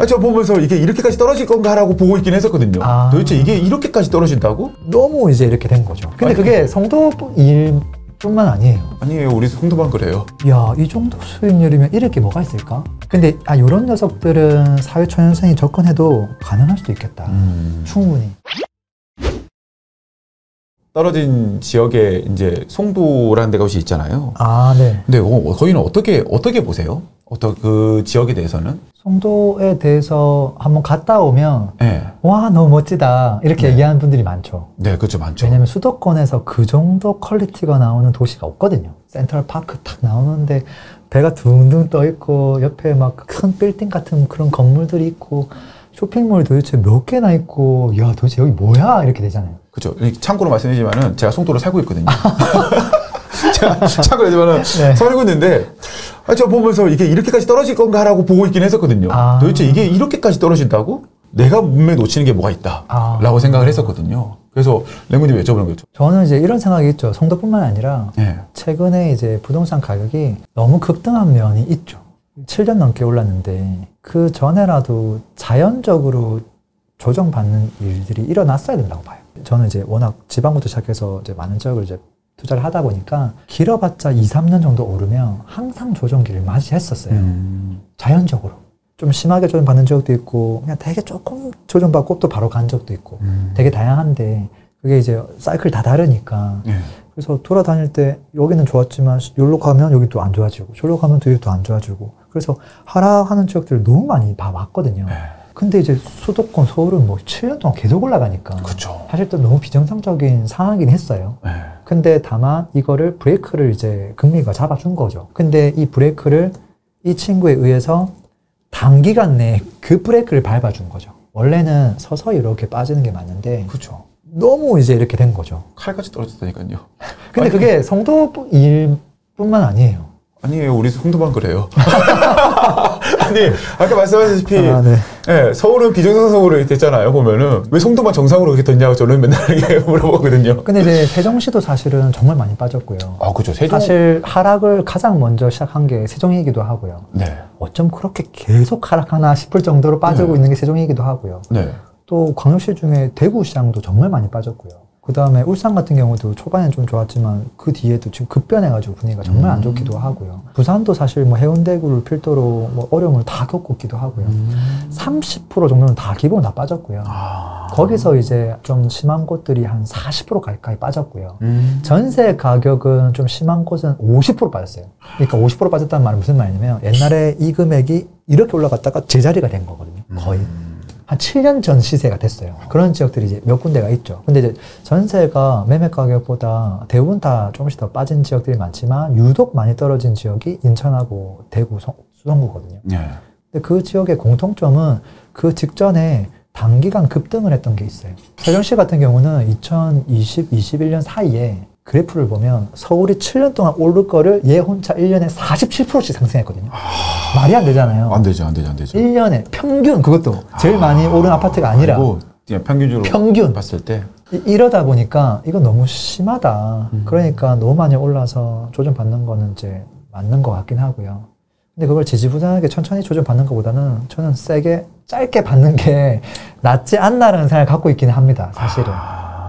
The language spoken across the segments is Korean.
저 보면서 이게 이렇게까지 떨어질 건가라고 보고 있긴 했었거든요. 도대체 이게 이렇게까지 떨어진다고? 너무 이제 이렇게 된 거죠. 근데 그게 성도 일뿐만 아니에요. 아니에요. 우리 성도만 그래요. 야, 이 정도 수익률이면 이럴 게 뭐가 있을까? 근데 이런 녀석들은 사회초년생이 접근해도 가능할 수도 있겠다. 충분히. 떨어진 지역에 이제 송도라는 데가 혹시 있잖아요. 네. 근데 거기는 어떻게 보세요? 그 지역에 대해서는? 송도에 대해서 한번 갔다 오면 네. 와, 너무 멋지다 이렇게 네. 얘기하는 분들이 많죠. 네, 그렇죠. 많죠. 왜냐면 수도권에서 그 정도 퀄리티가 나오는 도시가 없거든요. 센트럴파크 딱 나오는데 배가 둥둥 떠 있고 옆에 막 큰 빌딩 같은 그런 건물들이 있고 쇼핑몰이 도대체 몇 개나 있고 야, 도대체 여기 뭐야? 이렇게 되잖아요. 그렇죠. 참고로 말씀드리지만은 제가 송도로 살고 있거든요. 제가 참고로 하지만은 네. 살고 있는데 저 보면서 이게 이렇게까지 떨어질 건가라고 보고 있긴 했었거든요. 도대체 이게 이렇게까지 떨어진다고? 내가 문맥 놓치는 게 뭐가 있다 라고 생각을 했었거든요. 그래서 랭구님 여쭤보는 거죠. 저는 이제 이런 생각이 있죠. 송도뿐만 아니라 네. 최근에 이제 부동산 가격이 너무 급등한 면이 있죠. 7년 넘게 올랐는데 그 전에라도 자연적으로 조정받는 일들이 일어났어야 된다고 봐요. 저는 이제 워낙 지방부터 시작해서 이제 많은 지역을 이제 투자를 하다 보니까 길어봤자 2, 3년 정도 오르면 항상 조정기를 맞이했었어요. 자연적으로. 좀 심하게 조정받는 지역도 있고 그냥 되게 조금 조정받고 또 바로 간 적도 있고 되게 다양한데 그게 이제 사이클 다 다르니까 그래서 돌아다닐 때 여기는 좋았지만 여기로 가면 여기 또 안 좋아지고 저기로 가면 또 여기 또 안 좋아지고 그래서 하락하는 지역들을 너무 많이 봐왔거든요. 근데 이제 수도권 서울은 뭐 7년 동안 계속 올라가니까 그쵸. 사실 또 너무 비정상적인 상황이긴 했어요. 근데 다만 이거를 브레이크를 이제 금리가 잡아준 거죠. 근데 이 브레이크를 이 친구에 의해서 단기간 내에 그 브레이크를 밟아준 거죠. 원래는 서서히 이렇게 빠지는 게 맞는데 그렇죠. 너무 이제 이렇게 된 거죠. 칼같이 떨어졌다니까요. 근데 그게 성도 일뿐만 아니에요. 아니에요. 우리 송도만 그래요. 아니, 아까 말씀하셨다시피 네, 서울은 비정상적으로 됐잖아요. 보면은 왜 송도만 정상으로 그렇게 됐냐고 저는 맨날 이렇게 물어보거든요. 근데 이제 세종시도 사실은 정말 많이 빠졌고요. 그렇죠. 세종 사실 하락을 가장 먼저 시작한 게 세종이기도 하고요. 네. 어쩜 그렇게 계속 하락하나 싶을 정도로 빠지고 있는 게 세종이기도 하고요. 또 광역시 중에 대구시장도 정말 많이 빠졌고요. 그 다음에 울산 같은 경우도 초반엔 좀 좋았지만 그 뒤에도 지금 급변해가지고 분위기가 정말 안 좋기도 하고요. 부산도 사실 뭐 해운대구를 필두로 뭐 어려움을 다 겪고 있기도 하고요. 30% 정도는 다 기본 다 빠졌고요. 거기서 이제 좀 심한 곳들이 한 40% 가까이 빠졌고요. 전세 가격은 좀 심한 곳은 50% 빠졌어요. 그러니까 50% 빠졌다는 말은 무슨 말이냐면 옛날에 이 금액이 이렇게 올라갔다가 제자리가 된 거거든요. 거의. 한 7년 전 시세가 됐어요. 그런 지역들이 이제 몇 군데가 있죠. 근데 이제 전세가 매매 가격보다 대부분 다 조금씩 더 빠진 지역들이 많지만 유독 많이 떨어진 지역이 인천하고 대구, 수성구거든요. 근데 그 지역의 공통점은 그 직전에 단기간 급등을 했던 게 있어요. 세종시 같은 경우는 2020, 21년 사이에 그래프를 보면 서울이 7년 동안 오를 거를 얘 혼자 1년에 47%씩 상승했거든요. 말이 안 되잖아요. 안 되죠. 1년에 평균 그것도 제일 많이 오른 아파트가 아니라 그냥 평균적으로 평균 봤을 때 이러다 보니까 이거 너무 심하다. 그러니까 너무 많이 올라서 조정받는 거는 이제 맞는 것 같긴 하고요. 근데 그걸 지지부진하게 천천히 조정받는 것보다는 저는 세게 짧게 받는 게 낫지 않나라는 생각을 갖고 있기는 합니다. 사실은.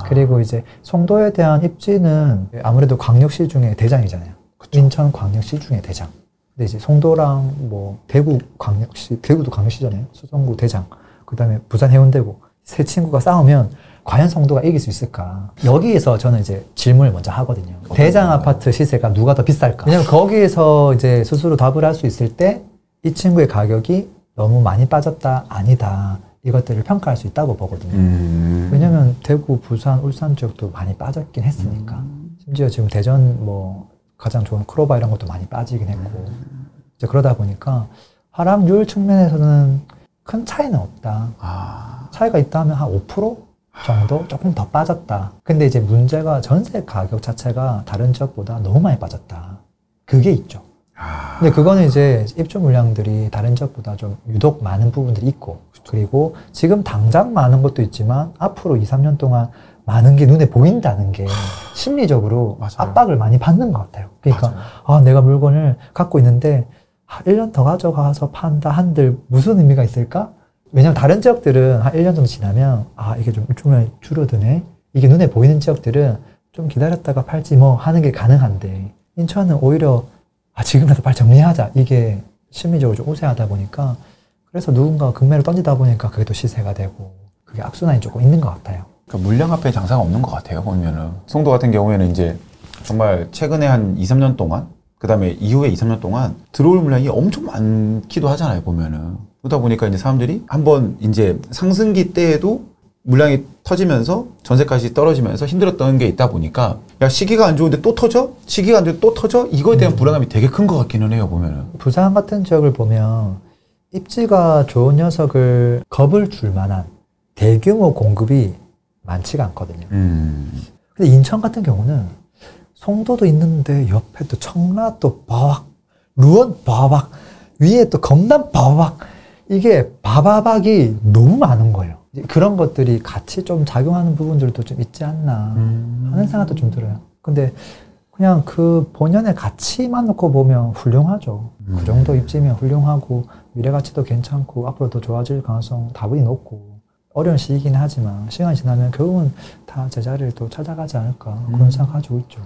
그리고 이제 송도에 대한 입지는 아무래도 광역시 중에 대장이잖아요. 그쵸. 인천 광역시 중에 대장. 근데 이제 송도랑 뭐 대구 광역시, 대구도 광역시잖아요. 수성구 대장. 그 다음에 부산 해운대구. 세 친구가 싸우면 과연 송도가 이길 수 있을까? 여기에서 저는 이제 질문을 먼저 하거든요. 대장 아파트 시세가 누가 더 비쌀까? 왜냐면 거기에서 이제 스스로 답을 할 수 있을 때 이 친구의 가격이 너무 많이 빠졌다, 아니다. 이것들을 평가할 수 있다고 보거든요. 왜냐면 대구, 부산, 울산 지역도 많이 빠졌긴 했으니까. 심지어 지금 대전 뭐 가장 좋은 크로바 이런 것도 많이 빠지긴 했고. 이제 그러다 보니까 하락률 측면에서는 큰 차이는 없다. 차이가 있다면 한 5% 정도 조금 더 빠졌다. 근데 이제 문제가 전세 가격 자체가 다른 지역보다 너무 많이 빠졌다. 그게 있죠. 근데 그거는 이제 입주 물량들이 다른 지역보다 좀 유독 많은 부분들이 있고, 그리고 지금 당장 많은 것도 있지만 앞으로 2, 3년 동안 많은 게 눈에 보인다는 게 심리적으로 압박을 많이 받는 것 같아요. 그러니까 내가 물건을 갖고 있는데 1년 더 가져가서 판다 한들 무슨 의미가 있을까? 왜냐면 다른 지역들은 한 1년 정도 지나면 아 이게 좀 일종의 줄어드네. 이게 눈에 보이는 지역들은 좀 기다렸다가 팔지 뭐 하는 게 가능한데 인천은 오히려 아 지금이라도 빨리 정리하자. 이게 심리적으로 좀 우세하다 보니까 그래서 누군가 금매를 던지다 보니까 그게 또 시세가 되고 그게 악순환이 조금 있는 것 같아요. 그러니까 물량 앞에 장사가 없는 것 같아요. 보면은 송도 같은 경우에는 이제 정말 최근에 한 2, 3년 동안 그 다음에 이후에 2, 3년 동안 들어올 물량이 엄청 많기도 하잖아요. 보면은 그러다 보니까 이제 사람들이 한번 이제 상승기 때에도 물량이 터지면서 전세값이 떨어지면서 힘들었던 게 있다 보니까 야 시기가 안 좋은데 또 터져? 시기가 안 좋은데 또 터져? 이거에 대한 불안감이 되게 큰 것 같기는 해요. 보면은 부산 같은 지역을 보면 입지가 좋은 녀석을 겁을 줄 만한 대규모 공급이 많지가 않거든요. 근데 인천 같은 경우는 송도도 있는데 옆에 또 청라 또 바박, 루원 바박, 위에 또 검단 바박 이게 바바박이 너무 많은 거예요. 그런 것들이 같이 좀 작용하는 부분들도 좀 있지 않나 하는 생각도 좀 들어요. 근데 그냥 그 본연의 가치만 놓고 보면 훌륭하죠. 그 정도 입지면 훌륭하고 미래 가치도 괜찮고 앞으로 더 좋아질 가능성 다분히 높고 어려운 시기긴 하지만 시간이 지나면 결국은 다 제자리를 또 찾아가지 않을까 그런 생각 가지고 있죠.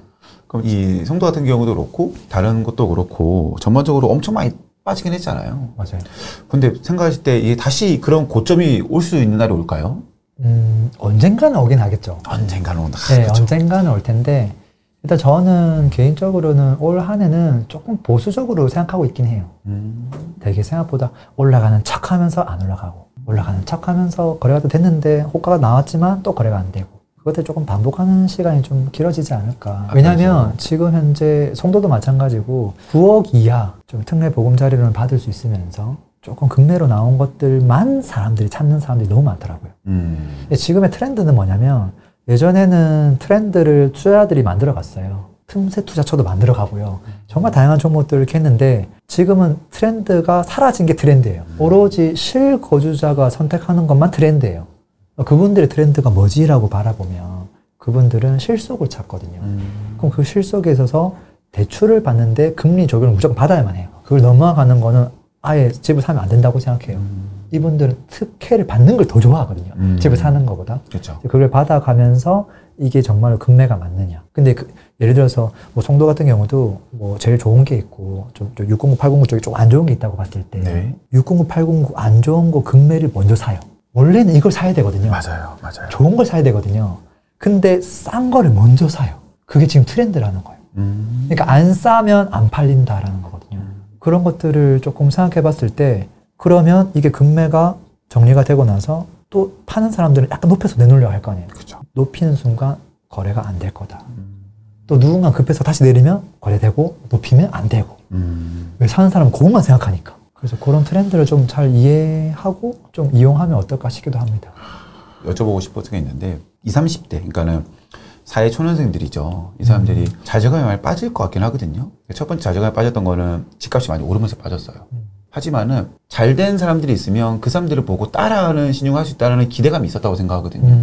그럼 이 송도 같은 경우도 그렇고 다른 곳도 그렇고 전반적으로 엄청 많이 빠지긴 했잖아요. 맞아요. 근데 생각하실 때 이게 다시 그런 고점이 올 수 있는 날이 올까요? 언젠가는 오긴 하겠죠. 언젠가는 온다. 네, 그렇죠. 언젠가는 올 텐데 일단 저는 개인적으로는 올 한 해는 조금 보수적으로 생각하고 있긴 해요. 되게 생각보다 올라가는 척하면서 안 올라가고 올라가는 척하면서 거래가 또 됐는데 호가가 나왔지만 또 거래가 안 되고 그것들 조금 반복하는 시간이 좀 길어지지 않을까. 왜냐면 지금 현재 송도도 마찬가지고 9억 이하 좀 특례 보금자리론을 받을 수 있으면서 조금 급매로 나온 것들만 사람들이 찾는 사람들이 너무 많더라고요. 지금의 트렌드는 뭐냐면 예전에는 트렌드를 투자자들이 만들어 갔어요. 틈새 투자처도 만들어 가고요. 정말 다양한 종목들을 이렇게 했는데 지금은 트렌드가 사라진 게 트렌드예요. 오로지 실거주자가 선택하는 것만 트렌드예요. 그분들의 트렌드가 뭐지라고 바라보면 그분들은 실속을 찾거든요. 그럼 그 실속에 있어서 대출을 받는데 금리 적용을 무조건 받아야만 해요. 그걸 넘어가는 거는 아예 집을 사면 안 된다고 생각해요. 이분들은 특혜를 받는 걸 더 좋아하거든요. 집을 사는 것보다. 그렇죠. 그걸 받아가면서 이게 정말 금매가 맞느냐. 근데 예를 들어서 뭐 송도 같은 경우도 뭐 제일 좋은 게 있고 좀 609, 809 쪽에 좀 안 좋은 게 있다고 봤을 때 네. 609, 809 안 좋은 거 금매를 먼저 사요. 원래는 이걸 사야 되거든요. 맞아요. 좋은 걸 사야 되거든요. 근데 싼 거를 먼저 사요. 그게 지금 트렌드라는 거예요. 그러니까 안 싸면 안 팔린다라는 거거든요. 그런 것들을 조금 생각해 봤을 때 그러면 이게 금매가 정리가 되고 나서 또 파는 사람들은 약간 높여서 내놓으려고 할 거 아니에요. 그렇죠. 높이는 순간 거래가 안 될 거다. 또 누군가 급해서 다시 내리면 거래되고 높이면 안 되고. 왜 사는 사람은 그것만 생각하니까. 그래서 그런 트렌드를 좀 잘 이해하고 좀 이용하면 어떨까 싶기도 합니다. 여쭤보고 싶었던 게 있는데 20, 30대 그러니까는 사회 초년생들이죠. 이 사람들이 자재감에 많이 빠질 것 같긴 하거든요. 첫 번째 자재감에 빠졌던 거는 집값이 많이 오르면서 빠졌어요. 하지만은 잘된 사람들이 있으면 그 사람들을 보고 따라하는 신용할 수 있다는 기대감이 있었다고 생각하거든요.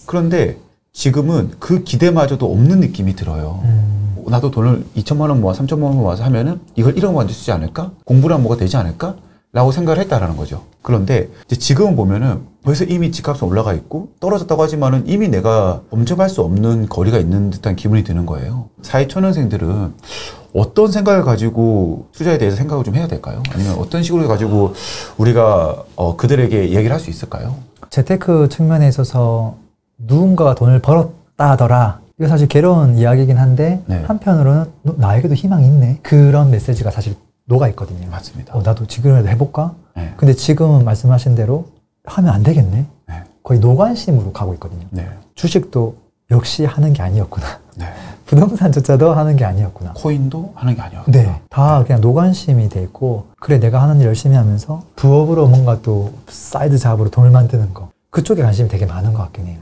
그런데 지금은 그 기대마저도 없는 느낌이 들어요. 나도 돈을 2천만 원 모아 3천만 원 모아서 하면은 이걸 1억 원만 주지 않을까? 공부랑 뭐가 되지 않을까? 라고 생각을 했다라는 거죠. 그런데 이제 지금은 보면은 벌써 이미 집값은 올라가 있고 떨어졌다고 하지만은 이미 내가 범접할 수 없는 거리가 있는 듯한 기분이 드는 거예요. 사회초년생들은 어떤 생각을 가지고 투자에 대해서 생각을 좀 해야 될까요? 아니면 어떤 식으로 가지고 우리가 그들에게 얘기를 할 수 있을까요? 재테크 측면에 있어서 누군가가 돈을 벌었다 하더라. 이거 사실 괴로운 이야기이긴 한데 네. 한편으로는 나에게도 희망이 있네. 그런 메시지가 사실 녹아 있거든요. 맞습니다. 나도 지금이라도 해볼까? 네. 근데 지금은 말씀하신 대로 하면 안 되겠네. 네. 거의 노관심으로 가고 있거든요. 네. 주식도 역시 하는 게 아니었구나. 네. 부동산조차도 하는 게 아니었구나. 코인도 하는 게 아니었구나. 네. 다 그냥 노관심이 돼 있고 그래 내가 하는 일 열심히 하면서 부업으로 뭔가 또 사이드 잡으로 돈을 만드는 거 그쪽에 관심이 되게 많은 것 같긴 해요.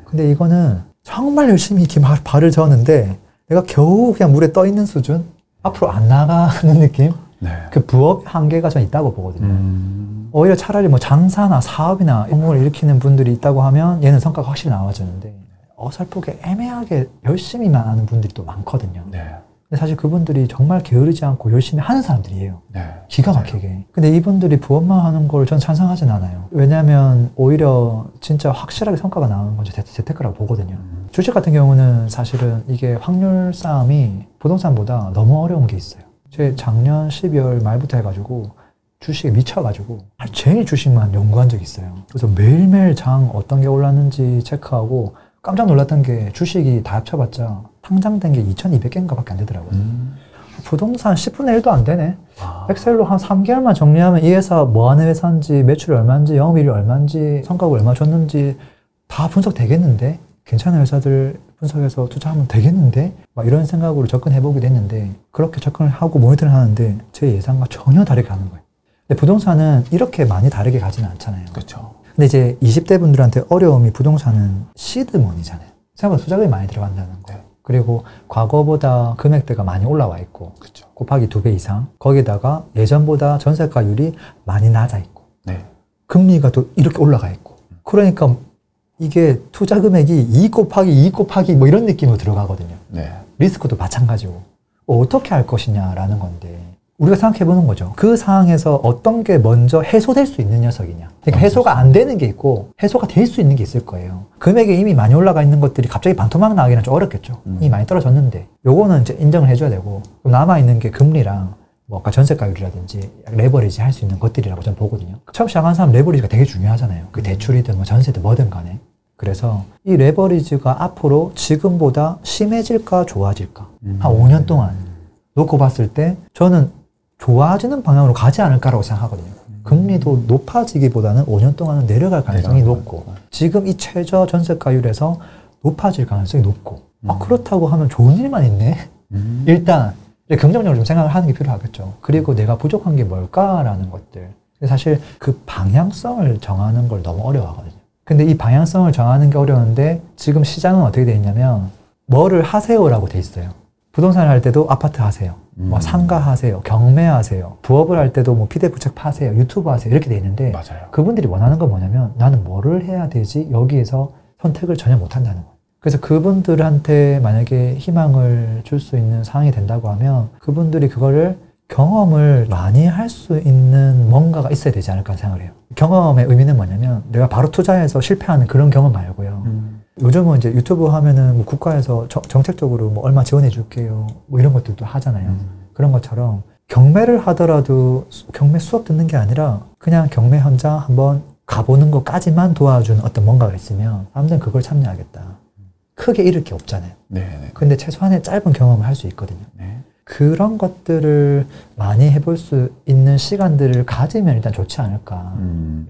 근데 이거는 정말 열심히 이렇게 발을 저었는데 내가 겨우 그냥 물에 떠 있는 수준? 앞으로 안 나가는 느낌? 네. 그 부업 한계가 전 있다고 보거든요. 오히려 차라리 뭐 장사나 사업이나 성공을 일으키는 분들이 있다고 하면 얘는 성과가 확실히 나와지는데 어설프게 애매하게 열심히만 하는 분들이 또 많거든요. 네. 근데 사실 그분들이 정말 게으르지 않고 열심히 하는 사람들이에요. 네. 기가 막히게. 근데 이분들이 부업만 하는 걸 전 찬성하진 않아요. 왜냐하면 오히려 진짜 확실하게 성과가 나오는 건 재테크라고 보거든요. 주식 같은 경우는 사실은 이게 확률 싸움이 부동산보다 너무 어려운 게 있어요. 제 작년 12월 말부터 해가지고 주식에 미쳐가지고 하루 종일 주식만 연구한 적이 있어요. 그래서 매일매일 장 어떤 게 올랐는지 체크하고 깜짝 놀랐던 게 주식이 다 합쳐봤자 상장된 게 2,200개인가 밖에 안 되더라고요. 부동산 10분의 1도 안 되네. 엑셀로 한 3개월만 정리하면 이 회사 뭐 하는 회사인지, 매출이 얼마인지, 영업이익이 얼마인지, 성과가 얼마 줬는지 다 분석되겠는데? 괜찮은 회사들 분석해서 투자하면 되겠는데? 막 이런 생각으로 접근해보기도 했는데, 그렇게 접근을 하고 모니터를 하는데 제 예상과 전혀 다르게 가는 거예요. 근데 부동산은 이렇게 많이 다르게 가지는 않잖아요. 그렇죠. 근데 이제 20대 분들한테 어려움이 부동산은 시드머니잖아요. 생각보다 투자금이 많이 들어간다는 거. 네. 그리고 과거보다 금액대가 많이 올라와 있고, 그렇죠. 곱하기 2배 이상. 거기다가 예전보다 전세가율이 많이 낮아 있고, 네. 금리가 또 이렇게 올라가 있고. 그러니까 이게 투자 금액이 2 곱하기 2 곱하기 뭐 이런 느낌으로 들어가거든요. 네. 리스크도 마찬가지고. 어떻게 할 것이냐라는 건데, 우리가 생각해 보는 거죠. 그 상황에서 어떤 게 먼저 해소될 수 있는 녀석이냐. 그러니까 해소가 안 되는 게 있고 해소가 될 수 있는 게 있을 거예요. 금액이 이미 많이 올라가 있는 것들이 갑자기 반토막 나기는 좀 어렵겠죠. 이미 많이 떨어졌는데 요거는 이제 인정을 해줘야 되고, 남아있는 게 금리랑 뭐 아까 전세가율이라든지 레버리지 할 수 있는 것들이라고 저는 보거든요. 처음 시작하는 사람 레버리지가 되게 중요하잖아요. 그 대출이든 뭐 전세든 뭐든 간에. 그래서 이 레버리지가 앞으로 지금보다 심해질까 좋아질까? 한 5년 동안 놓고 봤을 때 저는 좋아지는 방향으로 가지 않을까라고 생각하거든요. 금리도 높아지기보다는 5년 동안은 내려갈 가능성이 높고, 지금 이 최저 전세가율에서 높아질 가능성이 높고, 그렇다고 하면 좋은 일만 있네? 일단 긍정적으로 좀 생각을 하는 게 필요하겠죠. 그리고 내가 부족한 게 뭘까라는 것들. 사실 그 방향성을 정하는 걸 너무 어려워하거든요. 근데 이 방향성을 정하는 게 어려운데 지금 시장은 어떻게 돼 있냐면 뭐를 하세요라고 돼 있어요. 부동산을 할 때도 아파트 하세요. 뭐 상가 하세요. 경매 하세요. 부업을 할 때도 뭐 피대부책 파세요. 유튜브 하세요. 이렇게 돼 있는데, 맞아요. 그분들이 원하는 건 뭐냐면 나는 뭐를 해야 되지? 여기에서 선택을 전혀 못 한다는 거예요. 그래서 그분들한테 만약에 희망을 줄 수 있는 상황이 된다고 하면 그분들이 그거를 경험을 많이 할 수 있는 뭔가가 있어야 되지 않을까 생각을 해요. 경험의 의미는 뭐냐면 내가 바로 투자해서 실패하는 그런 경험 말고요. 요즘은 이제 유튜브 하면은 뭐 국가에서 정책적으로 뭐 얼마 지원해 줄게요. 뭐 이런 것들도 하잖아요. 그런 것처럼 경매를 하더라도 경매 수업 듣는 게 아니라 그냥 경매 현장 한번 가보는 것까지만 도와주는 어떤 뭔가가 있으면 사람들은 그걸 참여하겠다. 크게 잃을 게 없잖아요. 네. 근데 최소한의 짧은 경험을 할 수 있거든요. 네. 그런 것들을 많이 해볼 수 있는 시간들을 가지면 일단 좋지 않을까.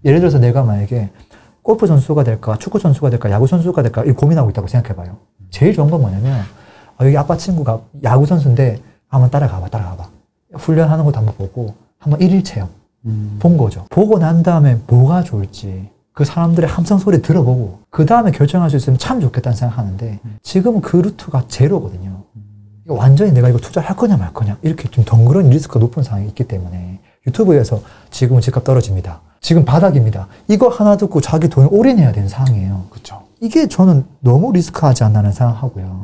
예를 들어서 내가 만약에 골프 선수가 될까, 축구 선수가 될까, 야구 선수가 될까, 이 고민하고 있다고 생각해봐요. 제일 좋은 건 뭐냐면, 여기 아빠 친구가 야구 선수인데, 한번 따라가봐. 훈련하는 것도 한번 보고, 한번 1일 체험 본 거죠. 보고 난 다음에 뭐가 좋을지, 그 사람들의 함성 소리 들어보고, 그 다음에 결정할 수 있으면 참 좋겠다는 생각하는데, 지금은 그 루트가 제로거든요. 완전히 내가 이거 투자할 거냐 말 거냐, 이렇게 좀 덩그러니 리스크가 높은 상황이 있기 때문에, 유튜브에서 지금은 집값 떨어집니다. 지금 바닥입니다. 이거 하나 듣고 자기 돈을 올인해야 되는 상황이에요. 그렇죠. 이게 저는 너무 리스크하지 않나는 생각하고요.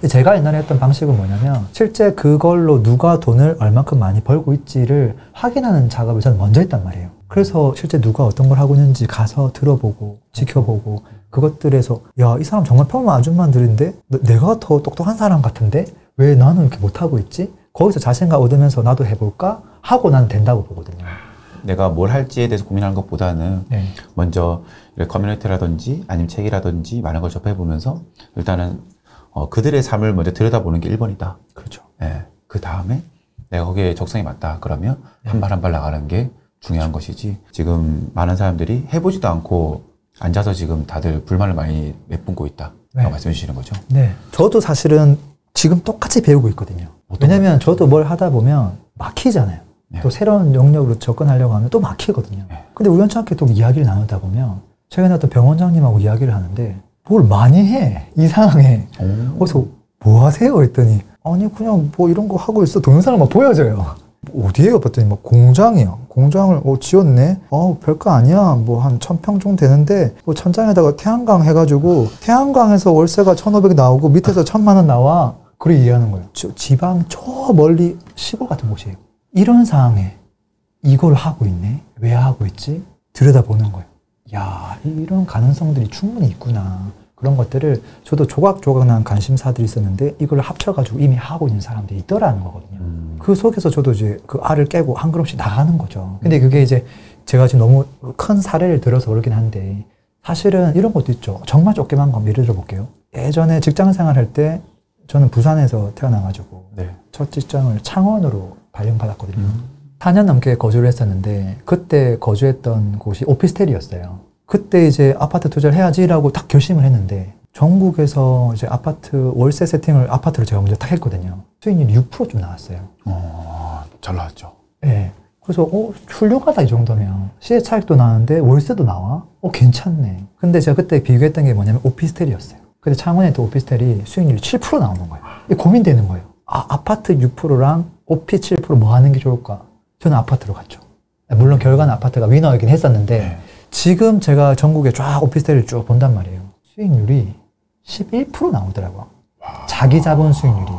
제가 옛날에 했던 방식은 뭐냐면 실제 그걸로 누가 돈을 얼만큼 많이 벌고 있지를 확인하는 작업을 저는 먼저 했단 말이에요. 그래서 실제 누가 어떤 걸 하고 있는지 가서 들어보고 지켜보고, 그것들에서 야, 이 사람 정말 평범한 아줌마들인데 내가 더 똑똑한 사람 같은데 왜 나는 이렇게 못하고 있지? 거기서 자신감 얻으면서 나도 해볼까? 하고 나는 된다고 보거든요. 내가 뭘 할지에 대해서 고민하는 것보다는 네. 먼저 커뮤니티라든지 아니면 책이라든지 많은 걸 접해보면서 일단은 그들의 삶을 먼저 들여다보는 게 1번이다. 그렇죠. 네. 그 다음에 내가 거기에 적성이 맞다. 그러면 한 발 한 발 나가는 게 중요한 것이지, 지금 많은 사람들이 해보지도 않고 앉아서 지금 다들 불만을 많이 내뿜고 있다. 라고 말씀해 주시는 거죠. 네. 저도 사실은 지금 똑같이 배우고 있거든요. 왜냐면 저도 뭘 하다 보면 막히잖아요. 네. 또 새로운 영역으로 접근하려고 하면 또 막히거든요. 네. 근데 우연찮게 또 이야기를 나누다 보면 최근에 어떤 병원장님하고 이야기를 하는데 뭘 많이 해. 이상해. 그래서 뭐 하세요? 했더니 아니 그냥 뭐 이런 거 하고 있어. 동영상을 막 보여줘요. 어디에요? 봤더니 막 공장이요. 공장을 지었네. 별거 아니야. 뭐 한 1000평 정도 되는데 뭐 천장에다가 태양광 해가지고 태양광에서 월세가 1,500 나오고 밑에서 1,000만 원 나와. 그렇게 이해하는 거예요. 지방 저 멀리 시골 같은 곳이에요. 이런 상황에 이걸 하고 있네? 왜 하고 있지? 들여다보는 거예요. 야, 이런 가능성들이 충분히 있구나. 그런 것들을 저도 조각조각난 관심사들이 있었는데 이걸 합쳐가지고 이미 하고 있는 사람들이 있더라는 거거든요. 그 속에서 저도 이제 그 알을 깨고 한 걸음씩 나가는 거죠. 근데 그게 이제 제가 지금 너무 큰 사례를 들어서 그러긴 한데 사실은 이런 것도 있죠. 정말 좁게만 거 예를 들어볼게요. 예전에 직장 생활할 때 저는 부산에서 태어나가지고 네. 첫 직장을 창원으로 발령받았거든요. 4년 넘게 거주를 했었는데 그때 거주했던 곳이 오피스텔이었어요. 그때 이제 아파트 투자를 해야지라고 딱 결심을 했는데 전국에서 이제 아파트 월세 세팅을 아파트로 제가 먼저 딱 했거든요. 수익률이 6%좀 나왔어요. 잘 나왔죠. 네. 그래서 훌륭하다 이 정도면 시세 차익도 나는데 월세도 나와? 괜찮네. 근데 제가 그때 비교했던 게 뭐냐면 오피스텔이었어요. 근데 창원에 또 오피스텔이 수익률이 7% 나오는 거예요. 고민되는 거예요. 아파트 6%랑 오피 7% 뭐 하는 게 좋을까? 저는 아파트로 갔죠. 물론 결과는 아파트가 위너이긴 했었는데 네. 지금 제가 전국에 쫙 오피스텔을 쭉 본단 말이에요. 수익률이 11% 나오더라고요. 자기 자본 수익률이.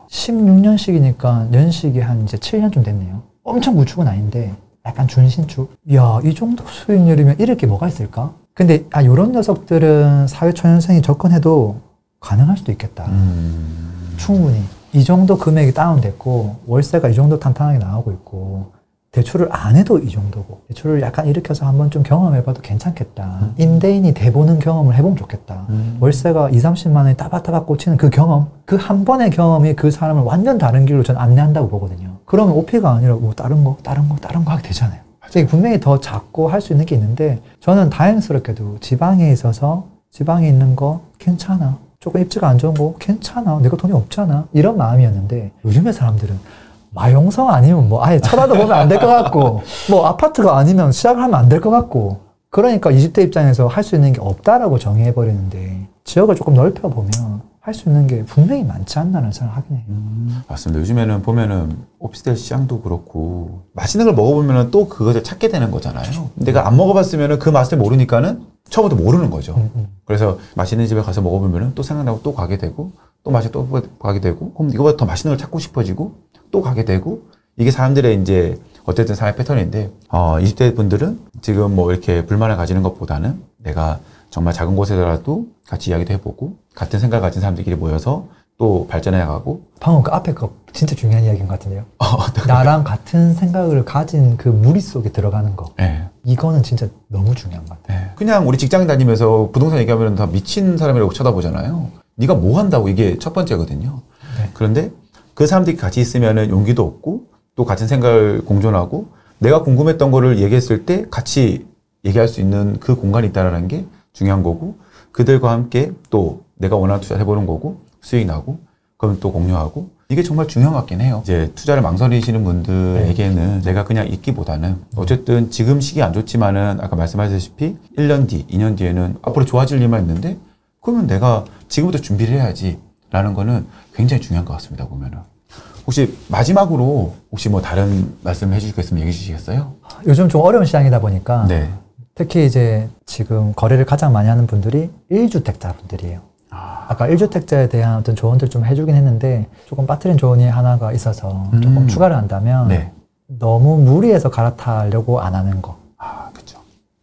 16년씩이니까 연식이 한 이제 7년쯤 됐네요. 엄청 구축은 아닌데 약간 준신축. 이야, 이 정도 수익률이면 이럴 게 뭐가 있을까? 근데 이런 녀석들은 사회초년생이 접근해도 가능할 수도 있겠다. 충분히. 이 정도 금액이 다운됐고 월세가 이 정도 탄탄하게 나오고 있고 대출을 안 해도 이 정도고 대출을 약간 일으켜서 한번 좀 경험해봐도 괜찮겠다. 임대인이 대보는 경험을 해보면 좋겠다. 월세가 20, 30만 원이 따박따박 꽂히는 그 경험, 그 한 번의 경험이 그 사람을 완전 다른 길로 전 안내한다고 보거든요. 그러면 오피가 아니라 뭐 다른 거 하게 되잖아요. 분명히 더 작고 할 수 있는 게 있는데 저는 다행스럽게도 지방에 있어서 지방에 있는 거 괜찮아. 조금 입지가 안 좋은 거 괜찮아. 내가 돈이 없잖아. 이런 마음이었는데 요즘의 사람들은 마용성 아니면 뭐 아예 쳐다도 보면 안 될 것 같고 뭐 아파트가 아니면 시작을 하면 안 될 것 같고 그러니까 20대 입장에서 할 수 있는 게 없다라고 정의해버리는데 지역을 조금 넓혀보면 할 수 있는 게 분명히 많지 않나라는 생각을 하긴 해요. 맞습니다. 요즘에는 보면은 오피스텔 시장도 그렇고 맛있는 걸 먹어보면은 또 그것을 찾게 되는 거잖아요. 내가 안 먹어봤으면은 그 맛을 모르니까는 처음부터 모르는 거죠. 그래서 맛있는 집에 가서 먹어보면은 또 생각나고 또 가게 되고 또 맛이 또 가게 되고 그럼 이거보다 더 맛있는 걸 찾고 싶어지고 또 가게 되고 이게 사람들의 이제 어쨌든 삶의 패턴인데 20대 분들은 지금 뭐 이렇게 불만을 가지는 것보다는 내가 정말 작은 곳에서라도 같이 이야기도 해보고 같은 생각을 가진 사람들끼리 모여서 또 발전해 나가고 방금 그 앞에 거 진짜 중요한 이야기인 것 같은데요. 나랑 같은 생각을 가진 그 무리 속에 들어가는 거. 네. 이거는 진짜 너무 중요한 것 같아요. 네. 그냥 우리 직장 다니면서 부동산 얘기하면 다 미친 사람이라고 쳐다보잖아요. 네가 뭐 한다고 이게 첫 번째거든요. 네. 그런데 그 사람들이 같이 있으면은 용기도 없고 또 같은 생각을 공존하고 내가 궁금했던 거를 얘기했을 때 같이 얘기할 수 있는 그 공간이 있다는 게 중요한 거고 그들과 함께 또 내가 원하는 투자를 해보는 거고 수익 나고 그럼 또 공유하고 이게 정말 중요한 것 같긴 해요. 이제 투자를 망설이시는 분들에게는 내가 그냥 있기보다는 어쨌든 지금 시기 안 좋지만은 아까 말씀하셨다시피 1년 뒤, 2년 뒤에는 앞으로 좋아질 일만 있는데 그러면 내가 지금부터 준비를 해야지 라는 거는 굉장히 중요한 것 같습니다. 보면은. 혹시 마지막으로 혹시 뭐 다른 말씀 해주시겠으면 얘기해 주시겠어요? 요즘 좀 어려운 시장이다 보니까 네. 특히 이제 지금 거래를 가장 많이 하는 분들이 1주택자 분들이에요. 아까 1주택자에 대한 어떤 조언들 좀 해주긴 했는데 조금 빠뜨린 조언이 하나가 있어서 조금 추가를 한다면 네. 너무 무리해서 갈아타려고 안 하는 거. 그렇죠.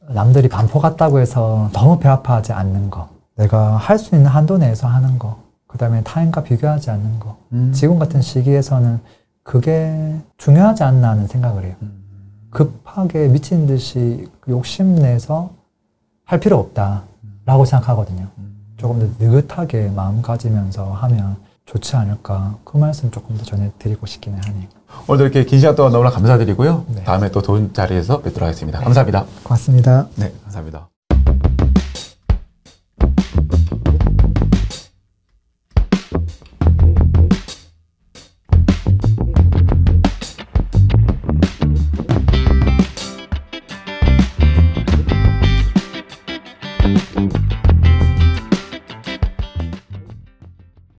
남들이 반포 같다고 해서 너무 배 아파하지 않는 거. 내가 할 수 있는 한도 내에서 하는 거. 그 다음에 타인과 비교하지 않는 거. 지금 같은 시기에서는 그게 중요하지 않나 하는 생각을 해요. 급하게 미친 듯이 욕심내서 할 필요 없다라고 생각하거든요. 조금 더 느긋하게 마음 가지면서 하면 좋지 않을까. 그 말씀 조금 더 전해드리고 싶기는 하네요. 오늘도 이렇게 긴 시간 동안 너무나 감사드리고요. 네. 다음에 또 좋은 자리에서 뵙도록 하겠습니다. 감사합니다. 고맙습니다. 네, 감사합니다.